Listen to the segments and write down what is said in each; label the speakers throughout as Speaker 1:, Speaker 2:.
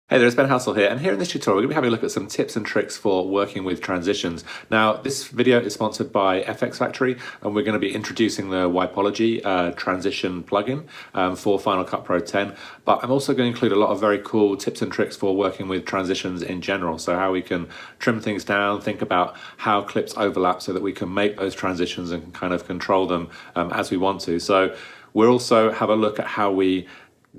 Speaker 1: Hey there, it's Ben Hassel here, and here in this tutorial we're going to be having a look at some tips and tricks for working with transitions. Now, this video is sponsored by FxFactory, and we're going to be introducing the Wipology transition plugin for Final Cut Pro 10, but I'm also going to include a lot of very cool tips and tricks for working with transitions in general, so how we can trim things down, think about how clips overlap so that we can make those transitions and kind of control them as we want to. So we'll also have a look at how we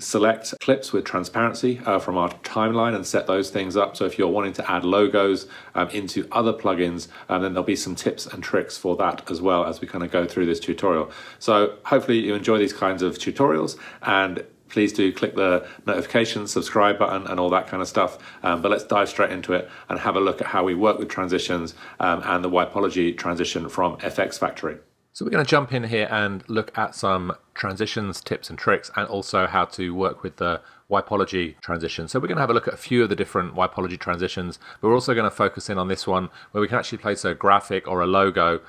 Speaker 1: select clips with transparency from our timeline and set those things up. So if you're wanting to add logos into other plugins, then there'll be some tips and tricks for that as well as we kind of go through this tutorial. So hopefully you enjoy these kinds of tutorials, and please do click the notification, subscribe button and all that kind of stuff. But let's dive straight into it and have a look at how we work with transitions and the Wipology transition from FxFactory. So we're going to jump in here and look at some transitions, tips and tricks, and also how to work with the Wipology transition. So we're going to have a look at a few of the different Wipology transitions, but we're also going to focus in on this one where we can actually place a graphic or a logo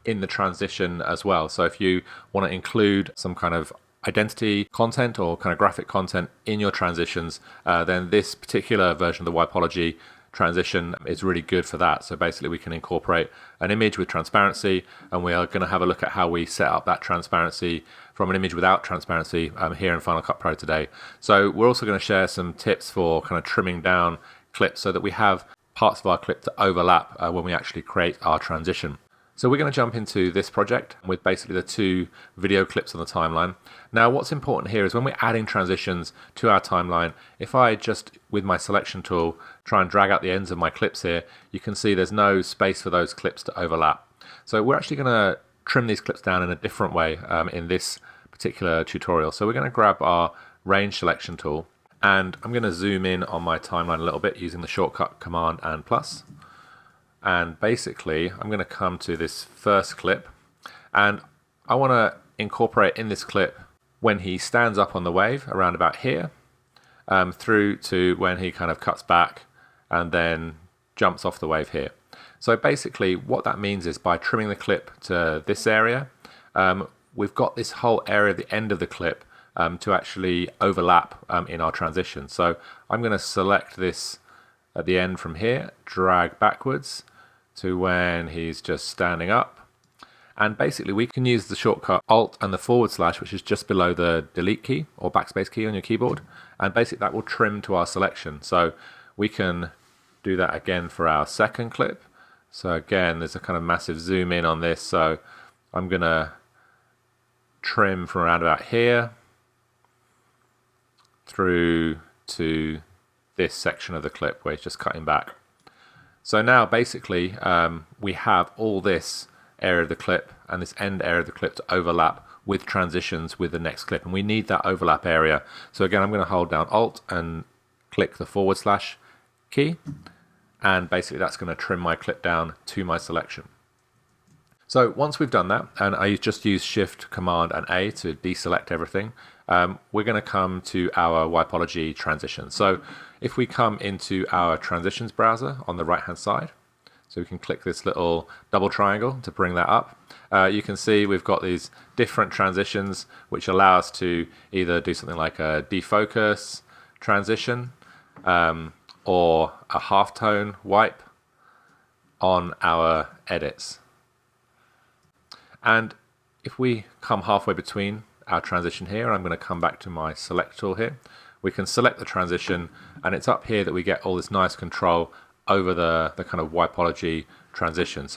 Speaker 1: in the transition as well. So if you want to include some kind of identity content or kind of graphic content in your transitions, then this particular version of the Wipology transition is really good for that. So basically we can incorporate an image with transparency, and we are going to have a look at how we set up that transparency from an image without transparency here in Final Cut Pro today. So we're also going to share some tips for kind of trimming down clips so that we have parts of our clip to overlap when we actually create our transition. So we're going to jump into this project with basically the two video clips on the timeline. Now what's important here is when we're adding transitions to our timeline, if I just with my selection tool try and drag out the ends of my clips here, you can see there's no space for those clips to overlap. So we're actually going to trim these clips down in a different way in this particular tutorial. So we're going to grab our range selection tool, and I'm going to zoom in on my timeline a little bit using the shortcut Command and plus. And basically I'm going to come to this first clip, and I want to incorporate in this clip when he stands up on the wave around about here through to when he kind of cuts back and then jumps off the wave here. So basically what that means is by trimming the clip to this area, we've got this whole area at the end of the clip to actually overlap in our transition. So I'm going to select this at the end from here, drag backwards to when he's just standing up, and basically we can use the shortcut Alt and the forward slash, which is just below the delete key or backspace key on your keyboard, and basically that will trim to our selection. So we can do that again for our second clip. So again there's a kind of massive zoom in on this, so I'm gonna trim from around about here through to this section of the clip where he's just cutting back. So now basically we have all this area of the clip and this end area of the clip to overlap with transitions with the next clip, and we need that overlap area. So again I'm going to hold down Alt and click the forward slash key, and basically that's going to trim my clip down to my selection. So once we've done that, and I just use Shift, Command and A to deselect everything, we're going to come to our Wipology transition. So if we come into our transitions browser on the right hand side, so we can click this little double triangle to bring that up, you can see we've got these different transitions which allow us to either do something like a defocus transition or a halftone wipe on our edits. And if we come halfway between our transition here, and I'm going to come back to my select tool here, we can select the transition, and it's up here that we get all this nice control over the kind of Wipology transition.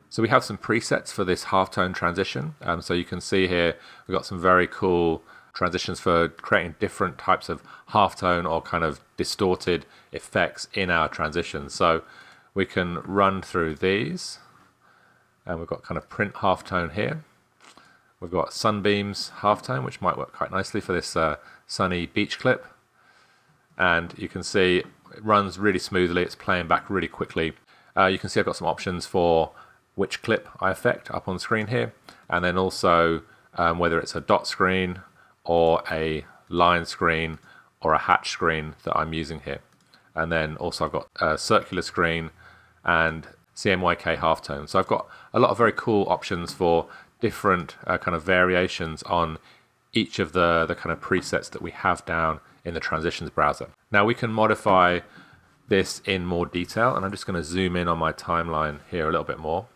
Speaker 1: So we have some presets for this halftone transition. So you can see here we've got some very cool transitions for creating different types of halftone or kind of distorted effects in our transition. So we can run through these, and we've got kind of print halftone here. We've got sunbeams halftone, which might work quite nicely for this sunny beach clip. And you can see it runs really smoothly, it's playing back really quickly. You can see I've got some options for which clip I affect up on the screen here, and then also whether it's a dot screen or a line screen or a hatch screen that I'm using here. And then also I've got a circular screen and CMYK halftone. So I've got a lot of very cool options for different kind of variations on each of the kind of presets that we have down in the transitions browser. Now we can modify this in more detail, and I'm just going to zoom in on my timeline here a little bit more.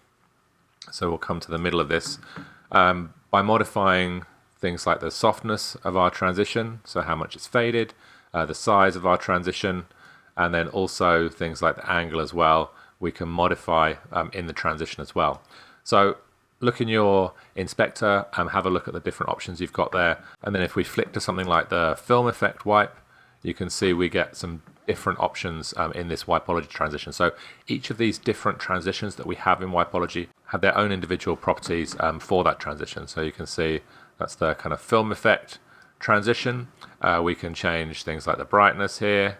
Speaker 1: So we'll come to the middle of this by modifying things like the softness of our transition, so how much it's faded, the size of our transition, and then also things like the angle as well. We can modify in the transition as well. So look in your inspector and have a look at the different options you've got there. And then if we flick to something like the film effect wipe, you can see we get some different options in this Wipeology transition. So each of these different transitions that we have in Wipeology have their own individual properties for that transition. So you can see that's the kind of film effect transition. We can change things like the brightness here.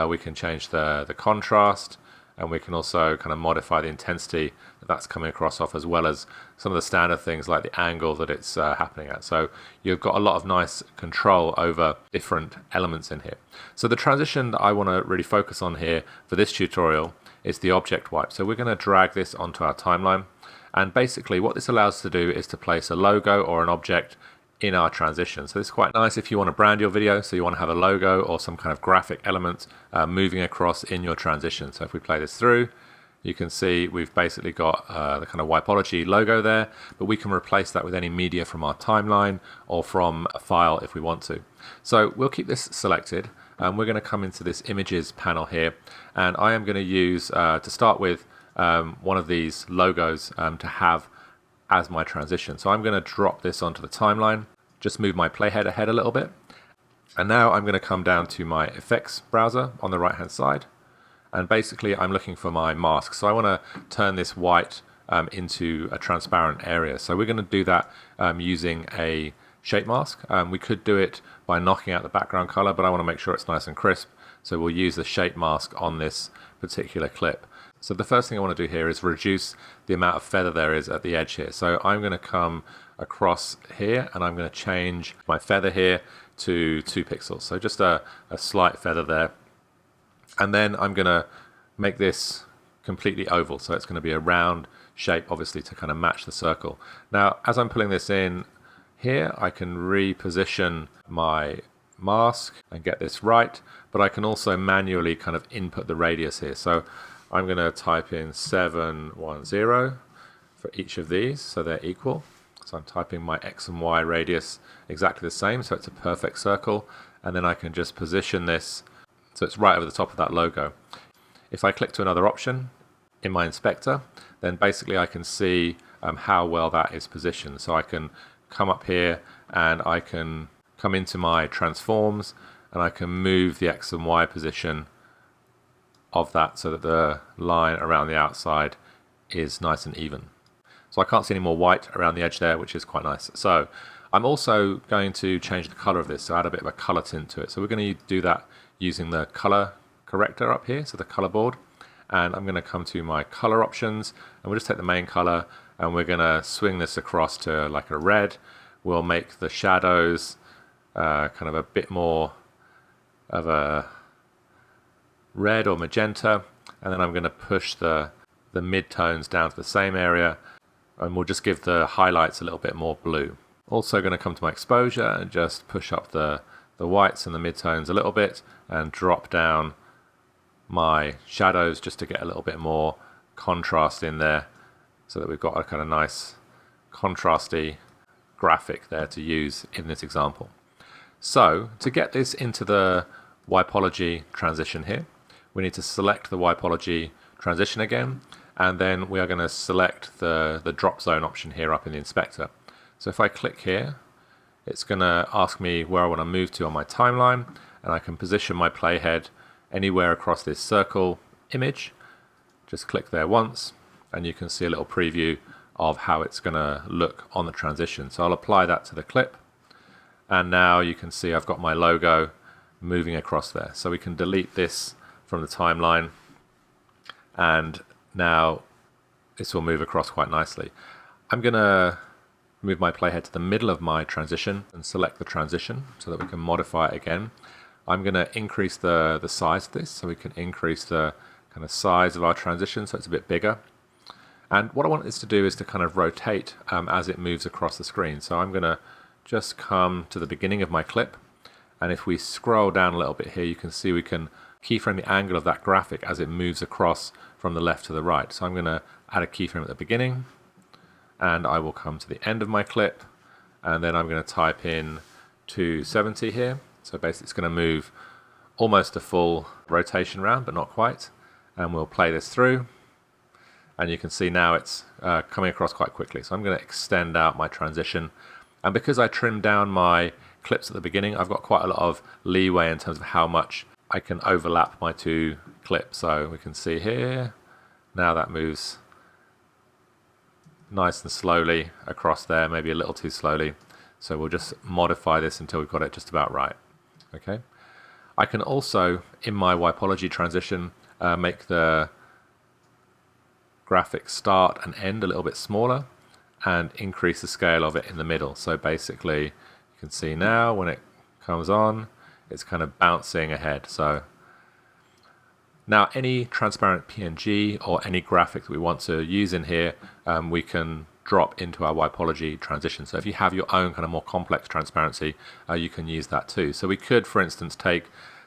Speaker 1: We can change the contrast, and we can also kind of modify the intensity that's coming across off, as well as some of the standard things like the angle that it's happening at. So you've got a lot of nice control over different elements in here. So the transition that I want to really focus on here for this tutorial is the object wipe. So we're going to drag this onto our timeline, and basically what this allows us to do is to place a logo or an object in our transition. So this is quite nice if you want to brand your video, so you want to have a logo or some kind of graphic element moving across in your transition. So if we play this through, you can see we've basically got the kind of Wipeology logo there, but we can replace that with any media from our timeline or from a file if we want to. So we'll keep this selected, and we're going to come into this images panel here, and I am going to use, to start with, one of these logos to have as my transition. So I'm going to drop this onto the timeline, just move my playhead ahead a little bit. And now I'm going to come down to my effects browser on the right hand side. And basically I'm looking for my mask. So I want to turn this white into a transparent area. So we're going to do that using a shape mask. We could do it by knocking out the background color, but I want to make sure it's nice and crisp. So we'll use the shape mask on this particular clip. So the first thing I want to do here is reduce the amount of feather there is at the edge here. So I'm going to come across here, and I'm going to change my feather here to 2 pixels. So just a slight feather there. And then I'm going to make this completely oval. So it's going to be a round shape, obviously, to kind of match the circle. Now, as I'm pulling this in here, I can reposition my mask and get this right, but I can also manually kind of input the radius here. So I'm going to type in 710 for each of these, so they're equal. So I'm typing my X and Y radius exactly the same, so it's a perfect circle. And then I can just position this so it's right over the top of that logo. If I click to another option in my inspector, then basically I can see how well that is positioned. So I can come up here and I can come into my transforms, and I can move the X and Y position of that so that the line around the outside is nice and even. So I can't see any more white around the edge there, which is quite nice. So I'm also going to change the color of this, so add a bit of a color tint to it. So we're going to do that using the color corrector up here, so the color board. And I'm going to come to my color options, and we'll just take the main color, and we're going to swing this across to like a red. We'll make the shadows kind of a bit more of a red or magenta, and then I'm going to push the mid-tones down to the same area, and we'll just give the highlights a little bit more blue. Also going to come to my exposure and just push up the whites and the mid-tones a little bit, and drop down my shadows just to get a little bit more contrast in there, so that we've got a kind of nice contrasty graphic there to use in this example. So to get this into the Wipeology transition here, we need to select the Wipeology transition again, and then we are going to select the drop zone option here up in the inspector. So if I click here, it's going to ask me where I want to move to on my timeline, and I can position my playhead anywhere across this circle image. Just click there once, and you can see a little preview of how it's going to look on the transition. So I'll apply that to the clip, and now you can see I've got my logo moving across there. So we can delete this from the timeline, and now this will move across quite nicely. I'm going to move my playhead to the middle of my transition and select the transition so that we can modify it again. I'm going to increase the size of this, so we can increase the kind of size of our transition so it's a bit bigger. And what I want this to do is to kind of rotate as it moves across the screen. So I'm going to just come to the beginning of my clip, And if we scroll down a little bit here, you can see we can keyframe the angle of that graphic as it moves across from the left to the right. So I'm going to add a keyframe at the beginning, and I will come to the end of my clip, and then I'm going to type in 270 here. So basically it's going to move almost a full rotation round, but not quite. And we'll play this through, and you can see now it's coming across quite quickly. So I'm going to extend out my transition, and because I trimmed down my clips at the beginning, I've got quite a lot of leeway in terms of how much I can overlap my two clips. So we can see here, now that moves nice and slowly across there, maybe a little too slowly. So we'll just modify this until we've got it just about right. Okay. I can also, in my Wipeology transition, make the graphic start and end a little bit smaller and increase the scale of it in the middle. So basically, you can see now when it comes on, it's kind of bouncing ahead. So now any transparent PNG or any graphic that we want to use in here, we can drop into our Wipeology transition. So if you have your own kind of more complex transparency, you can use that too. So we could, for instance, take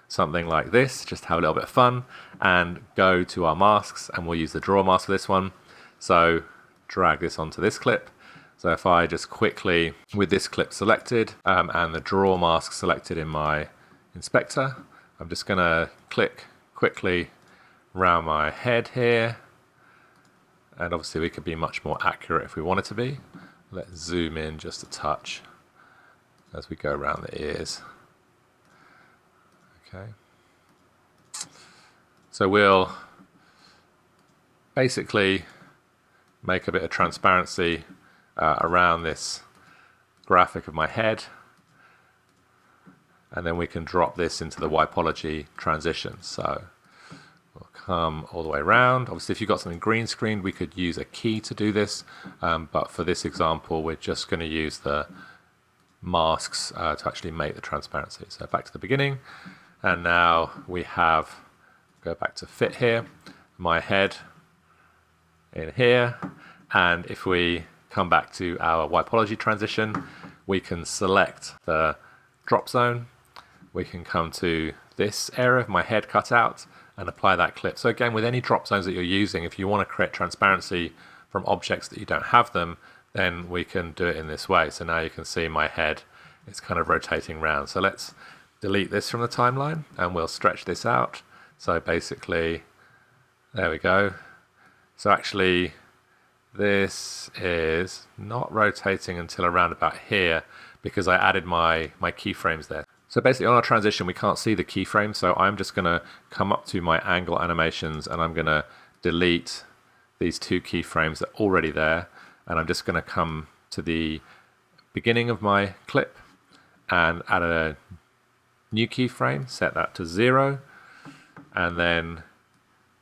Speaker 1: something like this, just have a little bit of fun, and go to our masks, and we'll use the draw mask for this one. So drag this onto this clip. So if I just quickly, with this clip selected and the draw mask selected in my inspector, I'm just going to click quickly around my head here. And obviously we could be much more accurate if we wanted to be. Let's zoom in just a touch as we go around the ears. Okay. So we'll basically make a bit of transparency around this graphic of my head, and then we can drop this into the Wipeology transition. So we'll come all the way around. Obviously, if you've got something green screened, we could use a key to do this, but for this example, we're just going to use the masks to actually make the transparency. So back to the beginning, and now we have, go back to fit here, my head in here, and if we come back to our Wipeology transition, we can select the drop zone. We can come to this area of my head cut out and apply that clip. So again, with any drop zones that you're using, if you want to create transparency from objects that you don't have them, then we can do it in this way. So now you can see my head is kind of rotating around. So let's delete this from the timeline and we'll stretch this out. So basically, there we go. So actually, this is not rotating until around about here because I added my keyframes there. So basically on our transition, we can't see the keyframe. So I'm just going to come up to my angle animations and I'm going to delete these two keyframes that are already there. And I'm just going to come to the beginning of my clip and add a new keyframe, set that to 0, and then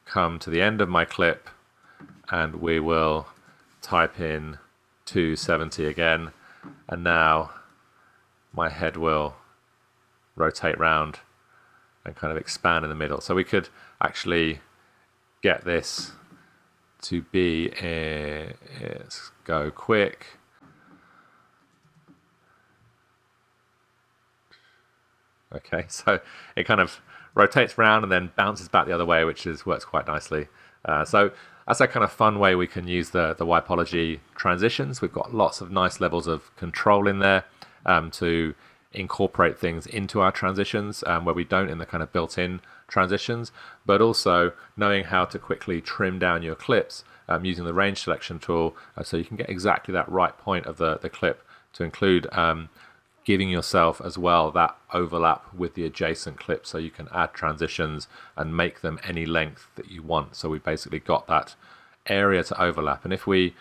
Speaker 1: come to the end of my clip and we will type in 270 again, and now my head will rotate round and kind of expand in the middle. So we could actually get this to be, let's go quick. Okay, so it kind of rotates around and then bounces back the other way, which works quite nicely. So that's a kind of fun way we can use the Wipeology transitions. We've got lots of nice levels of control in there to incorporate things into our transitions where we don't in the kind of built-in transitions, but also knowing how to quickly trim down your clips using the range selection tool so you can get exactly that right point of the clip to include giving yourself as well that overlap with the adjacent clip so you can add transitions and make them any length that you want. So we've basically got that area to overlap. And if we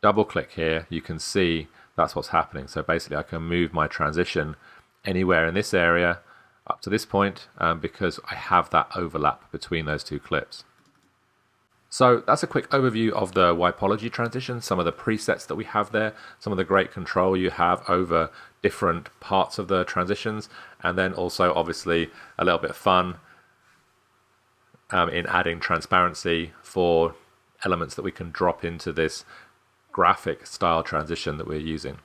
Speaker 1: double click here, you can see that's what's happening. So basically I can move my transition anywhere in this area up to this point because I have that overlap between those two clips. So that's a quick overview of the Wipeology transition, some of the presets that we have there, some of the great control you have over different parts of the transitions, and then also obviously a little bit of fun in adding transparency for elements that we can drop into this graphic style transition that we're using.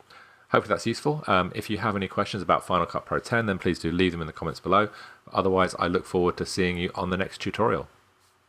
Speaker 1: Hopefully that's useful. If you have any questions about Final Cut Pro 10, then please do leave them in the comments below. Otherwise, I look forward to seeing you on the next tutorial.